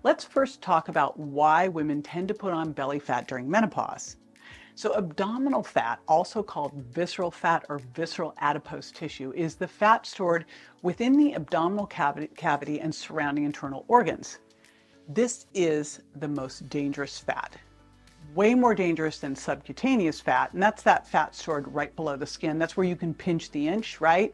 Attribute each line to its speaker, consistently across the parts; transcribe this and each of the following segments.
Speaker 1: Let's first talk about why women tend to put on belly fat during menopause. So abdominal fat, also called visceral fat or visceral adipose tissue, is the fat stored within the abdominal cavity and surrounding internal organs. This is the most dangerous fat, way more dangerous than subcutaneous fat, and that's that fat stored right below the skin. That's where you can pinch the inch, right?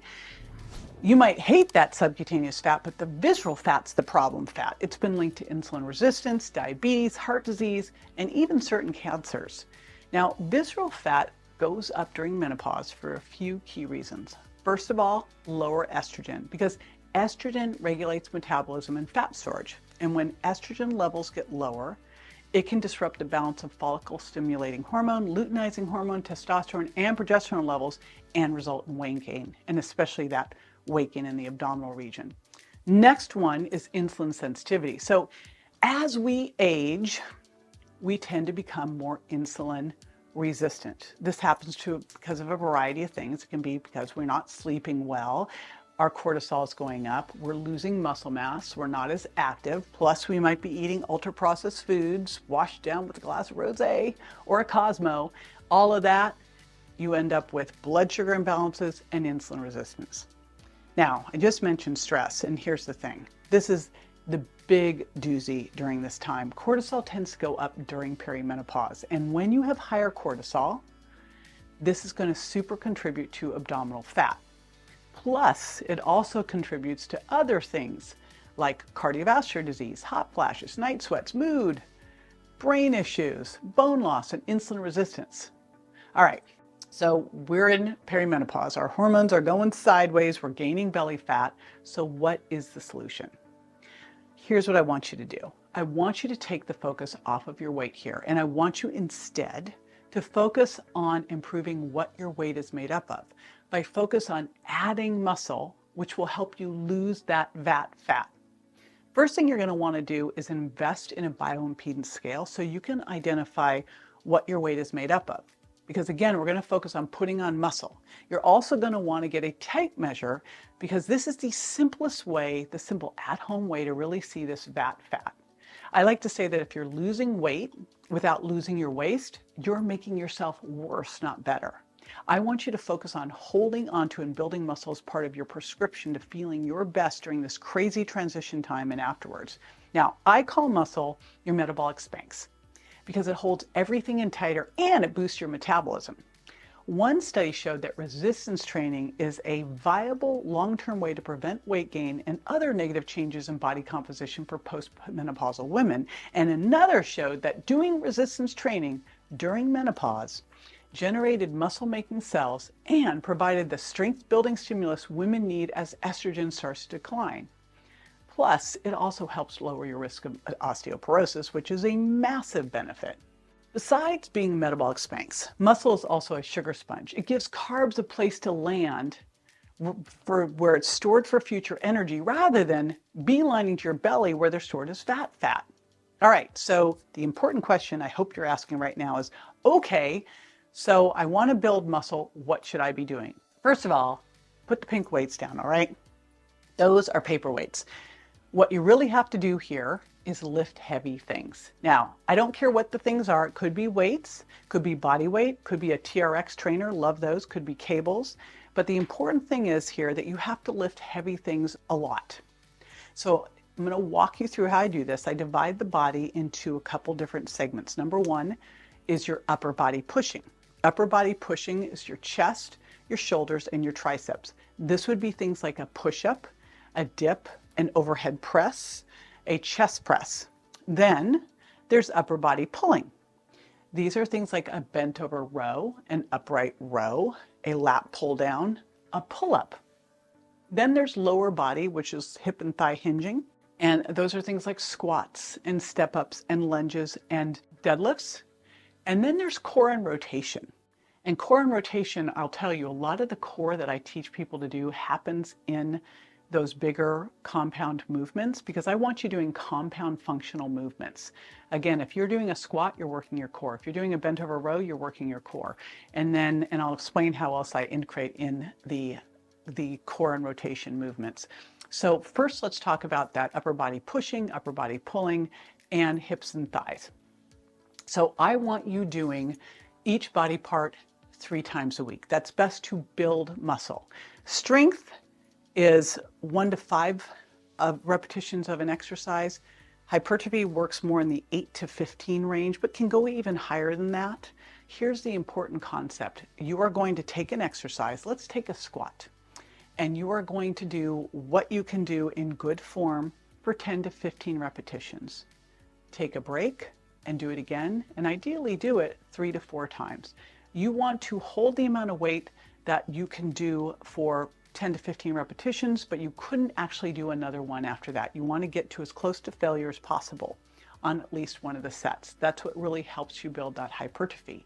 Speaker 1: You might hate that subcutaneous fat, but the visceral fat's the problem fat. It's been linked to insulin resistance, diabetes, heart disease, and even certain cancers. Now, visceral fat goes up during menopause for a few key reasons. First of all, lower estrogen, because estrogen regulates metabolism and fat storage. And when estrogen levels get lower, it can disrupt the balance of follicle-stimulating hormone, luteinizing hormone, testosterone, and progesterone levels and result in weight gain, and especially that weight gain in the abdominal region. Next one is insulin sensitivity. So as we age, we tend to become more insulin resistant. This happens because of a variety of things. It can be because we're not sleeping well, our cortisol is going up, we're losing muscle mass, we're not as active, plus we might be eating ultra-processed foods, washed down with a glass of rosé or a Cosmo. All of that, you end up with blood sugar imbalances and insulin resistance. Now, I just mentioned stress, and here's the thing. This is the big doozy during this time. Cortisol tends to go up during perimenopause, and when you have higher cortisol, this is going to super contribute to abdominal fat. Plus, it also contributes to other things like cardiovascular disease, hot flashes, night sweats, mood, brain issues, bone loss, and insulin resistance. All right, so we're in perimenopause. Our hormones are going sideways. We're gaining belly fat. So what is the solution? Here's what I want you to do. I want you to take the focus off of your weight here, and I want you instead to focus on improving what your weight is made up of by focus on adding muscle, which will help you lose that fat. First thing you're going to want to do is invest in a bioimpedance scale so you can identify what your weight is made up of. Because again, we're going to focus on putting on muscle. You're also going to want to get a tape measure because this is the simplest way, the simple at-home way to really see this fat. I like to say that if you're losing weight without losing your waist, you're making yourself worse, not better. I want you to focus on holding onto and building muscle as part of your prescription to feeling your best during this crazy transition time and afterwards. Now, I call muscle your metabolic Spanx because it holds everything in tighter and it boosts your metabolism. One study showed that resistance training is a viable long-term way to prevent weight gain and other negative changes in body composition for postmenopausal women. And another showed that doing resistance training during menopause generated muscle-making cells and provided the strength-building stimulus women need as estrogen starts to decline. Plus, it also helps lower your risk of osteoporosis, which is a massive benefit. Besides being a metabolic Spanx, muscle is also a sugar sponge. It gives carbs a place to land for where it's stored for future energy rather than beelining to your belly where they're stored as fat. All right, so the important question I hope you're asking right now is, okay, so I want to build muscle, what should I be doing? First of all, put the pink weights down, all right? Those are paper weights. What you really have to do here is lift heavy things. Now, I don't care what the things are. It could be weights, could be body weight, could be a TRX trainer, love those, could be cables. But the important thing is here that you have to lift heavy things a lot. So I'm going to walk you through how I do this. I divide the body into a couple different segments. Number one is your upper body pushing. Upper body pushing is your chest, your shoulders, and your triceps. This would be things like a push-up, a dip, an overhead press, a chest press. Then there's upper body pulling. These are things like a bent over row, an upright row, a lat pull down, a pull up. Then there's lower body, which is hip and thigh hinging. And those are things like squats and step ups and lunges and deadlifts. And then there's core and rotation. And core and rotation, I'll tell you, a lot of the core that I teach people to do happens in those bigger compound movements because I want you doing compound functional movements. Again, if you're doing a squat, you're working your core. If you're doing a bent over row, you're working your core. And I'll explain how else I integrate in the core and rotation movements. So first, let's talk about that upper body pushing, upper body pulling, and hips and thighs. So I want you doing each body part 3 times a week. That's best to build muscle. Strength is 1 to 5 repetitions of an exercise. Hypertrophy works more in the 8 to 15 range, but can go even higher than that. Here's the important concept. You are going to take an exercise. Let's take a squat. And you are going to do what you can do in good form for 10 to 15 repetitions. Take a break and do it again, and ideally do it 3 to 4 times. You want to hold the amount of weight that you can do for 10 to 15 repetitions, but you couldn't actually do another one after that. You want to get to as close to failure as possible on at least one of the sets. That's what really helps you build that hypertrophy.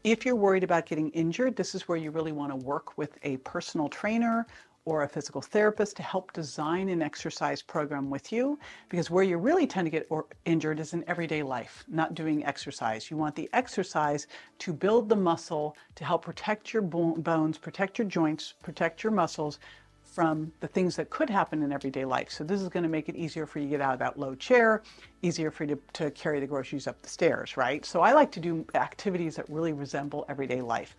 Speaker 1: If you're worried about getting injured, this is where you really want to work with a personal trainer or a physical therapist to help design an exercise program with you, because where you really tend to get injured is in everyday life, not doing exercise. You want the exercise to build the muscle, to help protect your bones, protect your joints, protect your muscles from the things that could happen in everyday life. So this is going to make it easier for you to get out of that low chair, easier for you to carry the groceries up the stairs, right? So I like to do activities that really resemble everyday life.